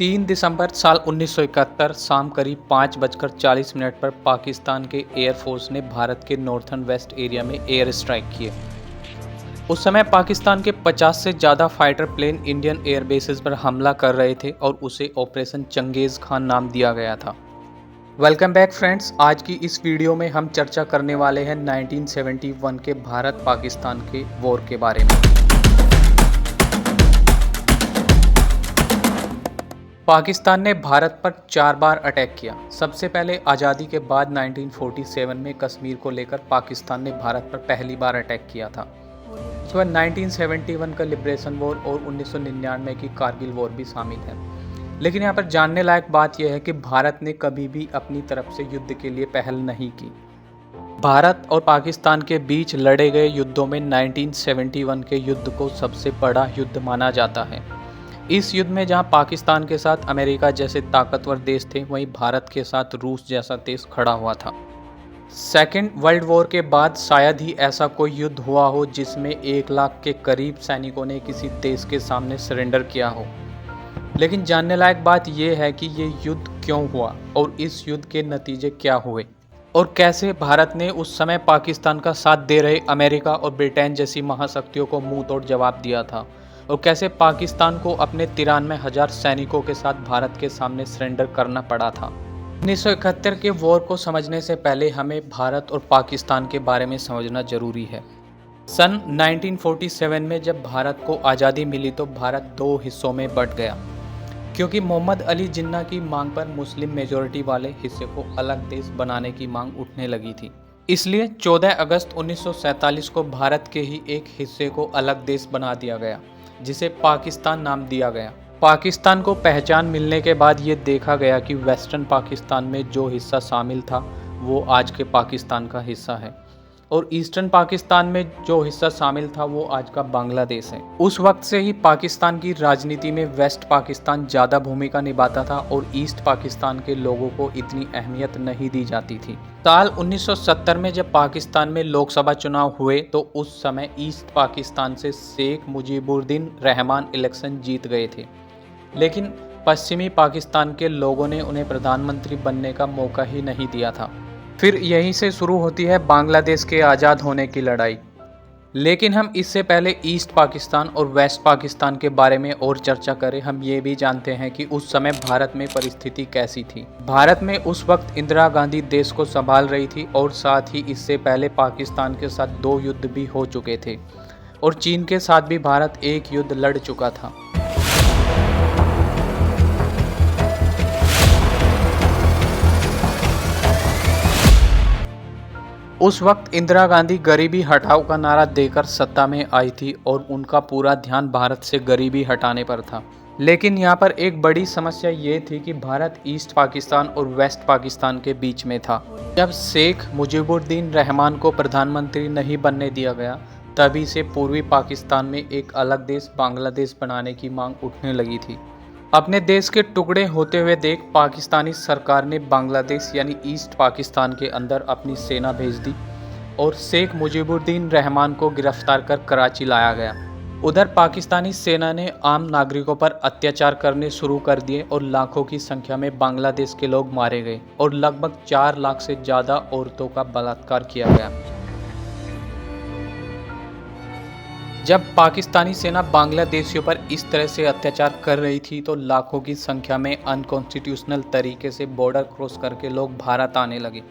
3 दिसंबर साल 1971 शाम करीब 5:40 पर पाकिस्तान के एयरफोर्स ने भारत के नॉर्थर्न वेस्ट एरिया में एयर स्ट्राइक किए। उस समय पाकिस्तान के 50 से ज़्यादा फाइटर प्लेन इंडियन एयरबेसेस पर हमला कर रहे थे और उसे ऑपरेशन चंगेज़ खान नाम दिया गया था। वेलकम बैक फ्रेंड्स, आज की इस वीडियो में हम चर्चा करने वाले हैं 1971 के भारत पाकिस्तान के वॉर के बारे में। पाकिस्तान ने भारत पर 4 बार अटैक किया। सबसे पहले आज़ादी के बाद 1947 में कश्मीर को लेकर पाकिस्तान ने भारत पर पहली बार अटैक किया था। उसके बाद 1971 का लिबरेशन वॉर और 1999 की कारगिल वॉर भी शामिल है। लेकिन यहाँ पर जानने लायक बात यह है कि भारत ने कभी भी अपनी तरफ से युद्ध के लिए पहल नहीं की। भारत और पाकिस्तान के बीच लड़े गए युद्धों में 1971 के युद्ध को सबसे बड़ा युद्ध माना जाता है। इस युद्ध में जहां पाकिस्तान के साथ अमेरिका जैसे ताकतवर देश थे, वहीं भारत के साथ रूस जैसा देश खड़ा हुआ था। सेकेंड वर्ल्ड वॉर के बाद शायद ही ऐसा कोई युद्ध हुआ हो जिसमें 1 लाख के करीब सैनिकों ने किसी देश के सामने सरेंडर किया हो। लेकिन जानने लायक बात यह है कि ये युद्ध क्यों हुआ और इस युद्ध के नतीजे क्या हुए और कैसे भारत ने उस समय पाकिस्तान का साथ दे रहे अमेरिका और ब्रिटेन जैसी महाशक्तियों को मुंह तोड़ जवाब दिया था और कैसे पाकिस्तान को अपने 93,000 सैनिकों के साथ भारत के सामने सरेंडर करना पड़ा था। 1971 के वॉर को समझने से पहले हमें भारत और पाकिस्तान के बारे में समझना जरूरी है। सन 1947 में जब भारत को आज़ादी मिली तो भारत 2 हिस्सों में बंट गया, क्योंकि मोहम्मद अली जिन्ना की मांग पर मुस्लिम मेजॉरिटी वाले हिस्से को अलग देश बनाने की मांग उठने लगी थी। इसलिए 14 अगस्त 1947 को भारत के ही एक हिस्से को अलग देश बना दिया गया, जिसे पाकिस्तान नाम दिया गया। पाकिस्तान को पहचान मिलने के बाद ये देखा गया कि वेस्टर्न पाकिस्तान में जो हिस्सा शामिल था वो आज के पाकिस्तान का हिस्सा है और ईस्टर्न पाकिस्तान में जो हिस्सा शामिल था वो आज का बांग्लादेश है। उस वक्त से ही पाकिस्तान की राजनीति में वेस्ट पाकिस्तान ज़्यादा भूमिका निभाता था और ईस्ट पाकिस्तान के लोगों को इतनी अहमियत नहीं दी जाती थी। साल 1970 में जब पाकिस्तान में लोकसभा चुनाव हुए तो उस समय ईस्ट पाकिस्तान से शेख मुजीबुर्रहमान रहमान इलेक्शन जीत गए थे, लेकिन पश्चिमी पाकिस्तान के लोगों ने उन्हें प्रधानमंत्री बनने का मौका ही नहीं दिया था। फिर यहीं से शुरू होती है बांग्लादेश के आज़ाद होने की लड़ाई। लेकिन हम इससे पहले ईस्ट पाकिस्तान और वेस्ट पाकिस्तान के बारे में और चर्चा करें, हम ये भी जानते हैं कि उस समय भारत में परिस्थिति कैसी थी। भारत में उस वक्त इंदिरा गांधी देश को संभाल रही थी और साथ ही इससे पहले पाकिस्तान के साथ 2 युद्ध भी हो चुके थे और चीन के साथ भी भारत एक युद्ध लड़ चुका था। उस वक्त इंदिरा गांधी गरीबी हटाओ का नारा देकर सत्ता में आई थी और उनका पूरा ध्यान भारत से गरीबी हटाने पर था। लेकिन यहाँ पर एक बड़ी समस्या ये थी कि भारत ईस्ट पाकिस्तान और वेस्ट पाकिस्तान के बीच में था। जब शेख मुजीबुर्रहमान रहमान को प्रधानमंत्री नहीं बनने दिया गया, तभी से पूर्वी पाकिस्तान में एक अलग देश बांग्लादेश बनाने की मांग उठने लगी थी। अपने देश के टुकड़े होते हुए देख पाकिस्तानी सरकार ने बांग्लादेश यानी ईस्ट पाकिस्तान के अंदर अपनी सेना भेज दी और शेख मुजीबुर्रहमान रहमान को गिरफ्तार कर कराची लाया गया। उधर पाकिस्तानी सेना ने आम नागरिकों पर अत्याचार करने शुरू कर दिए और लाखों की संख्या में बांग्लादेश के लोग मारे गए और लगभग 4 लाख से ज़्यादा औरतों का बलात्कार किया गया। जब पाकिस्तानी सेना बांग्लादेशियों पर इस तरह से अत्याचार कर रही थी तो लाखों की संख्या में अनकॉन्स्टिट्यूशनल तरीके से बॉर्डर क्रॉस करके लोग भारत आने लगे।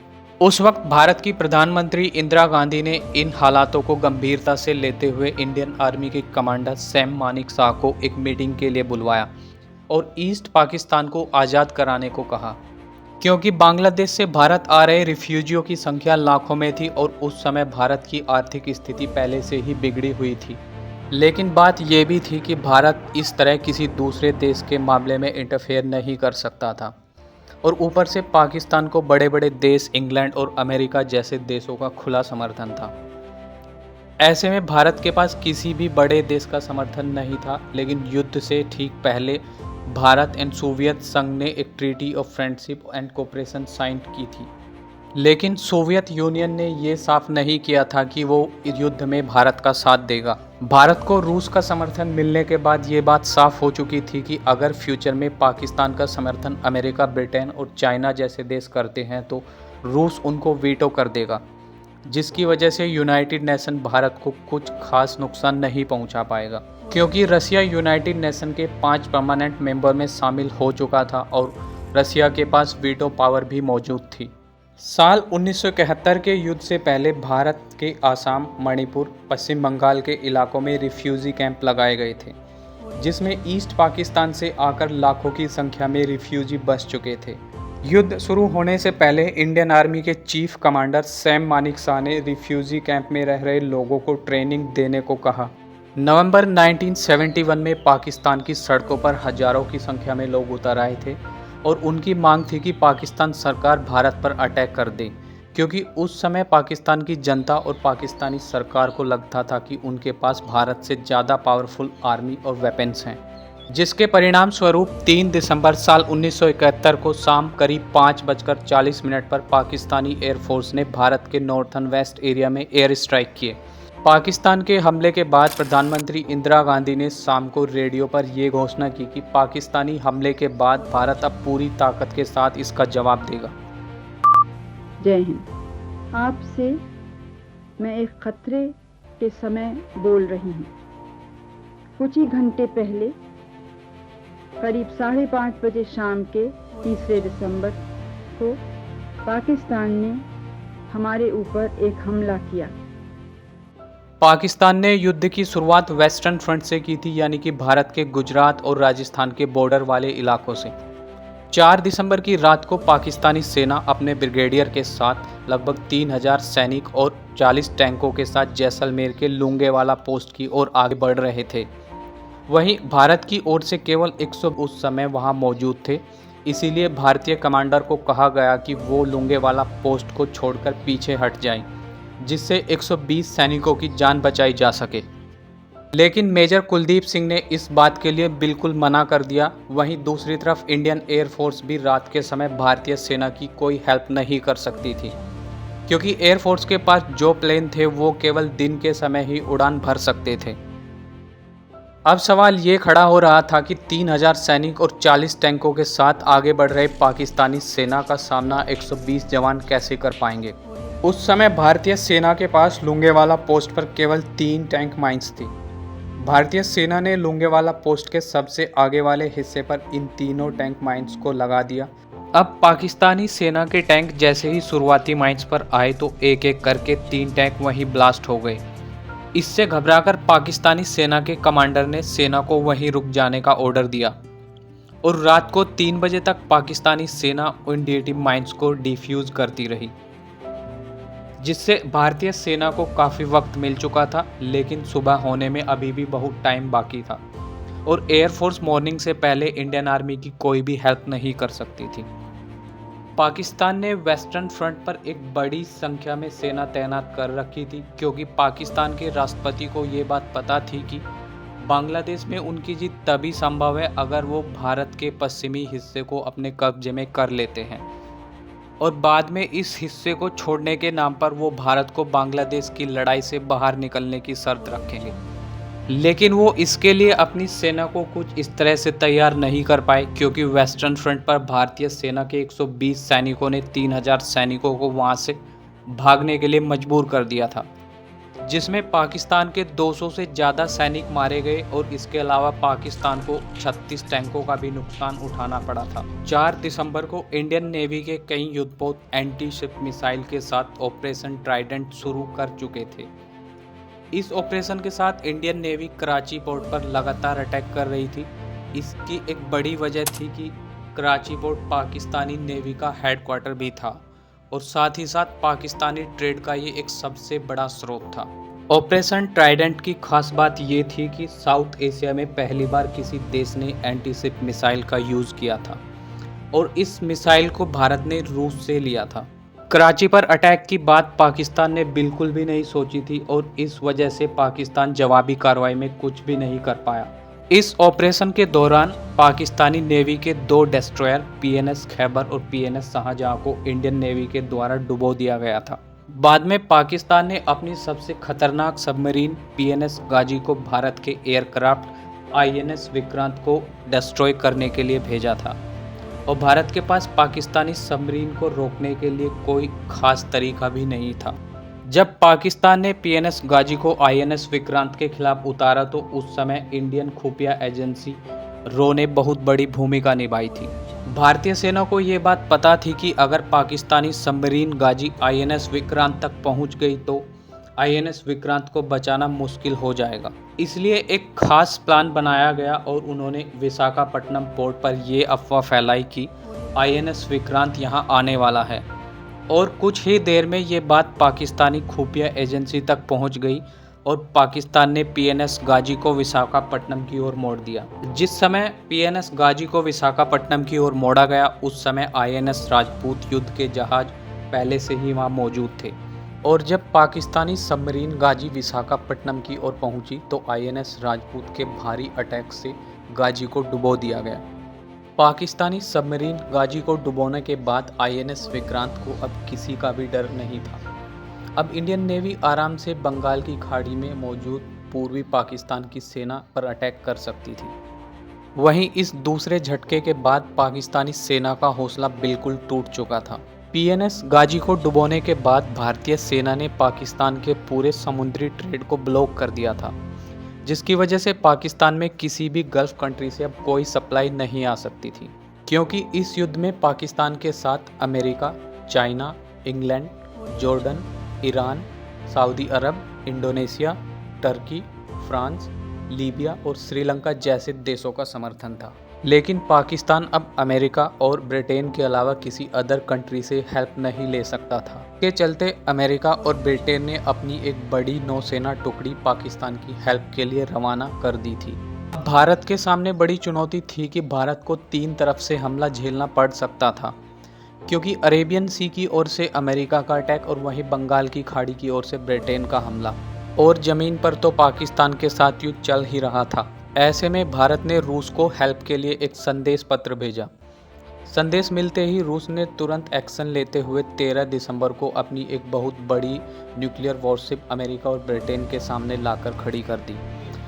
उस वक्त भारत की प्रधानमंत्री इंदिरा गांधी ने इन हालातों को गंभीरता से लेते हुए इंडियन आर्मी के कमांडर सैम मानेकशॉ को एक मीटिंग के लिए बुलवाया और ईस्ट पाकिस्तान को आज़ाद कराने को कहा, क्योंकि बांग्लादेश से भारत आ रहे रिफ्यूजियों की संख्या लाखों में थी और उस समय भारत की आर्थिक स्थिति पहले से ही बिगड़ी हुई थी। लेकिन बात यह भी थी कि भारत इस तरह किसी दूसरे देश के मामले में इंटरफेयर नहीं कर सकता था और ऊपर से पाकिस्तान को बड़े बड़े देश इंग्लैंड और अमेरिका जैसे देशों का खुला समर्थन था। ऐसे में भारत के पास किसी भी बड़े देश का समर्थन नहीं था। लेकिन युद्ध से ठीक पहले भारत एंड सोवियत संघ ने एक treaty of friendship and cooperation sign की थी लेकिन सोवियत यूनियन ने ये साफ नहीं किया था कि वो युद्ध में भारत का साथ देगा। भारत को रूस का समर्थन मिलने के बाद ये बात साफ हो चुकी थी कि अगर फ्यूचर में पाकिस्तान का समर्थन अमेरिका, ब्रिटेन और चाइना जैसे देश करते हैं तो रूस उनको वीटो कर देगा, जिसकी वजह से यूनाइटेड नेशन भारत को कुछ खास नुकसान नहीं पहुंचा पाएगा, क्योंकि रसिया यूनाइटेड नेशन के 5 परमानेंट मेंबर में शामिल हो चुका था और रसिया के पास वीटो पावर भी मौजूद थी। साल 1971 के युद्ध से पहले भारत के आसाम, मणिपुर, पश्चिम बंगाल के इलाकों में रिफ्यूजी कैंप लगाए गए थे, जिसमें ईस्ट पाकिस्तान से आकर लाखों की संख्या में रिफ्यूजी बस चुके थे। युद्ध शुरू होने से पहले इंडियन आर्मी के चीफ कमांडर सैम मानेकशॉ ने रिफ्यूजी कैंप में रह रहे लोगों को ट्रेनिंग देने को कहा। नवंबर 1971 में पाकिस्तान की सड़कों पर हजारों की संख्या में लोग उतर आए थे और उनकी मांग थी कि पाकिस्तान सरकार भारत पर अटैक कर दे, क्योंकि उस समय पाकिस्तान की जनता और पाकिस्तानी सरकार को लगता था कि उनके पास भारत से ज़्यादा पावरफुल आर्मी और वेपन्स हैं, जिसके परिणाम स्वरूप 3 दिसंबर साल 1971 को शाम करीब 5:40 पर पाकिस्तानी एयरफोर्स ने भारत के नॉर्थर्न वेस्ट एरिया में एयर स्ट्राइक किए। पाकिस्तान के हमले के बाद प्रधानमंत्री इंदिरा गांधी ने शाम को रेडियो पर यह घोषणा की कि पाकिस्तानी हमले के बाद भारत अब पूरी ताकत के साथ इसका जवाब देगा। जय हिंद। आपसे मैं एक खतरे के समय बोल रही हूँ। कुछ ही घंटे पहले करीब 5:30 बजे शाम के 3 दिसंबर को पाकिस्तान ने हमारे ऊपर एक हमला किया। पाकिस्तान ने युद्ध की शुरुआत वेस्टर्न फ्रंट से की थी, यानी कि भारत के गुजरात और राजस्थान के बॉर्डर वाले इलाकों से। 4 दिसंबर की रात को पाकिस्तानी सेना अपने ब्रिगेडियर के साथ लगभग 3000 सैनिक और 40 टैंकों के साथ जैसलमेर के लुंगेवाला पोस्ट की ओर आगे बढ़ रहे थे। वहीं भारत की ओर से केवल 100 उस समय वहां मौजूद थे, इसीलिए भारतीय कमांडर को कहा गया कि वो लुंगेवाला पोस्ट को छोड़कर पीछे हट जाएं, जिससे 120 सैनिकों की जान बचाई जा सके। लेकिन मेजर कुलदीप सिंह ने इस बात के लिए बिल्कुल मना कर दिया। वहीं दूसरी तरफ इंडियन एयरफोर्स भी रात के समय भारतीय सेना की कोई हेल्प नहीं कर सकती थी, क्योंकि एयरफोर्स के पास जो प्लेन थे वो केवल दिन के समय ही उड़ान भर सकते थे। अब सवाल ये खड़ा हो रहा था कि 3000 सैनिक और 40 टैंकों के साथ आगे बढ़ रहे पाकिस्तानी सेना का सामना 120 जवान कैसे कर पाएंगे। उस समय भारतीय सेना के पास लुंगेवाला पोस्ट पर केवल 3 टैंक माइंस थी। भारतीय सेना ने लुंगेवाला पोस्ट के सबसे आगे वाले हिस्से पर इन तीनों टैंक माइंस को लगा दिया। अब पाकिस्तानी सेना के टैंक जैसे ही शुरुआती माइंस पर आए तो एक एक करके 3 टैंक वहीं ब्लास्ट हो गए। इससे घबराकर पाकिस्तानी सेना के कमांडर ने सेना को वहीं रुक जाने का ऑर्डर दिया और रात को 3 बजे तक पाकिस्तानी सेना उन डिटेक्टिव माइंस को डिफ्यूज करती रही, जिससे भारतीय सेना को काफ़ी वक्त मिल चुका था। लेकिन सुबह होने में अभी भी बहुत टाइम बाकी था और एयरफोर्स मॉर्निंग से पहले इंडियन आर्मी की कोई भी हेल्प नहीं कर सकती थी। पाकिस्तान ने वेस्टर्न फ्रंट पर एक बड़ी संख्या में सेना तैनात कर रखी थी, क्योंकि पाकिस्तान के राष्ट्रपति को ये बात पता थी कि बांग्लादेश में उनकी जीत तभी संभव है अगर वो भारत के पश्चिमी हिस्से को अपने कब्जे में कर लेते हैं और बाद में इस हिस्से को छोड़ने के नाम पर वो भारत को बांग्लादेश की लड़ाई से बाहर निकलने की शर्त रखेंगे। लेकिन वो इसके लिए अपनी सेना को कुछ इस तरह से तैयार नहीं कर पाए, क्योंकि वेस्टर्न फ्रंट पर भारतीय सेना के 120 सैनिकों ने 3000 सैनिकों को वहां से भागने के लिए मजबूर कर दिया था, जिसमें पाकिस्तान के 200 से ज़्यादा सैनिक मारे गए और इसके अलावा पाकिस्तान को 36 टैंकों का भी नुकसान उठाना पड़ा था। 4 दिसंबर को इंडियन नेवी के कई युद्धपोत एंटी शिप मिसाइल के साथ ऑपरेशन ट्राइडेंट शुरू कर चुके थे। इस ऑपरेशन के साथ इंडियन नेवी कराची पोर्ट पर लगातार अटैक कर रही थी। इसकी एक बड़ी वजह थी कि कराची पोर्ट पाकिस्तानी नेवी का हेडक्वार्टर भी था और साथ ही साथ पाकिस्तानी ट्रेड का ये एक सबसे बड़ा स्रोत था। ऑपरेशन ट्राइडेंट की खास बात ये थी कि साउथ एशिया में पहली बार किसी देश ने एंटी शिप मिसाइल का यूज़ किया था और इस मिसाइल को भारत ने रूस से लिया था। कराची पर अटैक की बात पाकिस्तान ने बिल्कुल भी नहीं सोची थी और इस वजह से पाकिस्तान जवाबी कार्रवाई में कुछ भी नहीं कर पाया इस ऑपरेशन के दौरान पाकिस्तानी नेवी के 2 डेस्ट्रॉयर पीएनएस खैबर और पीएनएस शाहजहां को इंडियन नेवी के द्वारा डुबो दिया गया था। बाद में पाकिस्तान ने अपनी सबसे खतरनाक सबमरीन पीएनएस गाजी को भारत के एयरक्राफ्ट आईएनएस विक्रांत को डिस्ट्रॉय करने के लिए भेजा था और भारत के पास पाकिस्तानी सबमरीन को रोकने के लिए कोई खास तरीका भी नहीं था। जब पाकिस्तान ने पीएनएस गाजी को आईएनएस विक्रांत के खिलाफ उतारा तो उस समय इंडियन खुफिया एजेंसी रो ने बहुत बड़ी भूमिका निभाई थी। भारतीय सेना को ये बात पता थी कि अगर पाकिस्तानी सबमरीन गाजी आईएनएस विक्रांत तक पहुंच गई तो आईएनएस विक्रांत को बचाना मुश्किल हो जाएगा। इसलिए एक खास प्लान बनाया गया और उन्होंने विशाखापट्टनम पोर्ट पर यह अफवाह फैलाई कि आईएनएस विक्रांत यहां आने वाला है और कुछ ही देर में ये बात पाकिस्तानी खुफिया एजेंसी तक पहुंच गई और पाकिस्तान ने पीएनएस गाजी को विशाखापट्टनम की ओर मोड़ दिया। जिस समय पीएनएस गाजी को विशाखापट्टनम की ओर मोड़ा गया उस समय आईएनएस राजपूत युद्ध के जहाज पहले से ही वहां मौजूद थे और जब पाकिस्तानी सबमरीन गाजी विशाखापट्टनम की ओर पहुंची तो आईएनएस राजपूत के भारी अटैक से गाजी को डुबो दिया गया। पाकिस्तानी सबमरीन गाजी को डुबोने के बाद आईएनएस विक्रांत को अब किसी का भी डर नहीं था। अब इंडियन नेवी आराम से बंगाल की खाड़ी में मौजूद पूर्वी पाकिस्तान की सेना पर अटैक कर सकती थी। वहीं इस दूसरे झटके के बाद पाकिस्तानी सेना का हौसला बिल्कुल टूट चुका था। पीएनएस गाजी को डुबोने के बाद भारतीय सेना ने पाकिस्तान के पूरे समुद्री ट्रेड को ब्लॉक कर दिया था, जिसकी वजह से पाकिस्तान में किसी भी गल्फ कंट्री से अब कोई सप्लाई नहीं आ सकती थी, क्योंकि इस युद्ध में पाकिस्तान के साथ America, China, England, Jordan, Iran, Saudi Arab, Indonesia, Turkey, France, Libya और श्रीलंका जैसे देशों का समर्थन था। लेकिन पाकिस्तान अब अमेरिका और ब्रिटेन के अलावा किसी अदर कंट्री से हेल्प नहीं ले सकता था। के चलते अमेरिका और ब्रिटेन ने अपनी एक बड़ी नौसेना टुकड़ी पाकिस्तान की हेल्प के लिए रवाना कर दी थी। भारत के सामने बड़ी चुनौती थी कि भारत को 3 तरफ से हमला झेलना पड़ सकता था, क्योंकि अरेबियन सी की ओर से अमेरिका का अटैक और वहीं बंगाल की खाड़ी की ओर से ब्रिटेन का हमला और ज़मीन पर तो पाकिस्तान के साथ युद्ध चल ही रहा था। ऐसे में भारत ने रूस को हेल्प के लिए एक संदेश पत्र भेजा। संदेश मिलते ही रूस ने तुरंत एक्शन लेते हुए 13 दिसंबर को अपनी एक बहुत बड़ी न्यूक्लियर वॉरशिप अमेरिका और ब्रिटेन के सामने लाकर खड़ी कर दी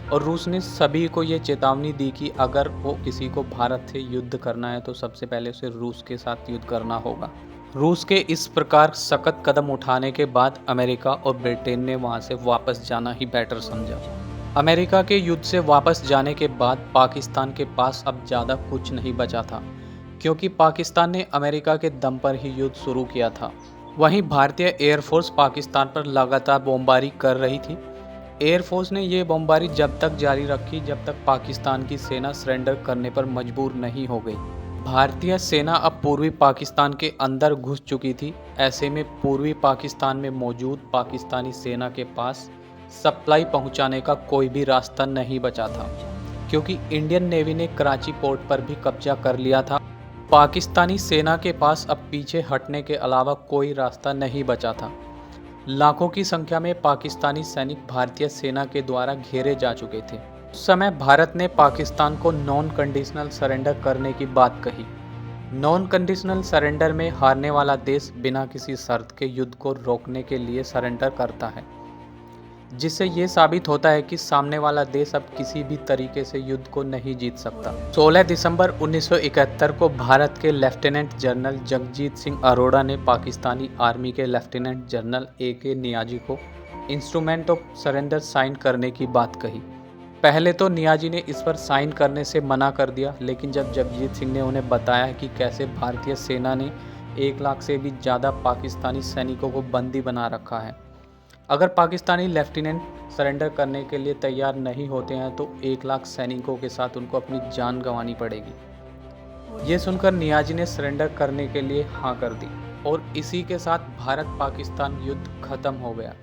और रूस ने सभी को ये चेतावनी दी कि अगर वो किसी को भारत से युद्ध करना है तो सबसे पहले उसे रूस के साथ युद्ध करना होगा। रूस के इस प्रकार सख्त कदम उठाने के बाद अमेरिका और ब्रिटेन ने वहाँ से वापस जाना ही बेटर समझा। अमेरिका के युद्ध से वापस जाने के बाद पाकिस्तान के पास अब ज़्यादा कुछ नहीं बचा था, क्योंकि पाकिस्तान ने अमेरिका के दम पर ही युद्ध शुरू किया था। वहीं भारतीय एयरफोर्स पाकिस्तान पर लगातार बमबारी कर रही थी। एयरफोर्स ने ये बमबारी जब तक जारी रखी जब तक पाकिस्तान की सेना सरेंडर करने पर मजबूर नहीं हो गई। भारतीय सेना अब पूर्वी पाकिस्तान के अंदर घुस चुकी थी। ऐसे में पूर्वी पाकिस्तान में मौजूद पाकिस्तानी सेना के पास सप्लाई पहुंचाने का कोई भी रास्ता नहीं बचा था, क्योंकि इंडियन नेवी ने कराची पोर्ट पर भी कब्जा कर लिया था। पाकिस्तानी सेना के पास अब पीछे हटने के अलावा कोई रास्ता नहीं बचा था। लाखों की संख्या में पाकिस्तानी सैनिक भारतीय सेना के द्वारा घेरे जा चुके थे। उस समय भारत ने पाकिस्तान को नॉन कंडीशनल सरेंडर करने की बात कही। नॉन कंडीशनल सरेंडर में हारने वाला देश बिना किसी शर्त के युद्ध को रोकने के लिए सरेंडर करता है, जिससे ये साबित होता है कि सामने वाला देश अब किसी भी तरीके से युद्ध को नहीं जीत सकता। 16 दिसंबर 1971 को भारत के लेफ्टिनेंट जनरल जगजीत सिंह अरोड़ा ने पाकिस्तानी आर्मी के लेफ्टिनेंट जनरल AK नियाजी को इंस्ट्रूमेंट ऑफ सरेंडर साइन करने की बात कही। पहले तो नियाजी ने इस पर साइन करने से मना कर दिया, लेकिन जब जगजीत सिंह ने उन्हें बताया कि कैसे भारतीय सेना ने 1 लाख से भी ज़्यादा पाकिस्तानी सैनिकों को बंदी बना रखा है, अगर पाकिस्तानी लेफ्टिनेंट सरेंडर करने के लिए तैयार नहीं होते हैं तो 1 लाख सैनिकों के साथ उनको अपनी जान गंवानी पड़ेगी। ये सुनकर नियाजी ने सरेंडर करने के लिए हाँ कर दी और इसी के साथ भारत पाकिस्तान युद्ध खत्म हो गया।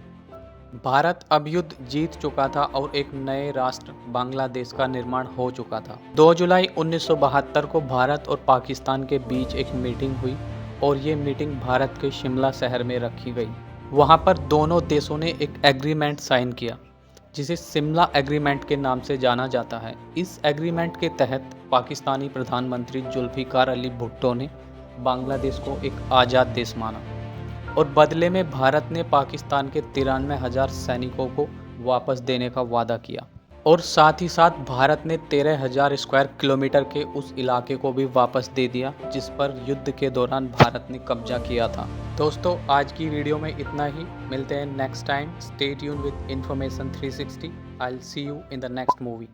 भारत अब युद्ध जीत चुका था और एक नए राष्ट्र बांग्लादेश का निर्माण हो चुका था। 2 जुलाई 1972 को भारत और पाकिस्तान के बीच एक मीटिंग हुई और ये मीटिंग भारत के शिमला शहर में रखी गई। वहाँ पर दोनों देशों ने एक एग्रीमेंट साइन किया, जिसे शिमला एग्रीमेंट के नाम से जाना जाता है। इस एग्रीमेंट के तहत पाकिस्तानी प्रधानमंत्री जुल्फिकार अली भुट्टो ने बांग्लादेश को एक आज़ाद देश माना और बदले में भारत ने पाकिस्तान के 93,000 सैनिकों को वापस देने का वादा किया और साथ ही साथ भारत ने 13,000 स्क्वायर किलोमीटर के उस इलाके को भी वापस दे दिया जिस पर युद्ध के दौरान भारत ने कब्जा किया था। दोस्तों, आज की वीडियो में इतना ही। मिलते हैं next time. Stay tuned with information 360। I will see you in the next movie.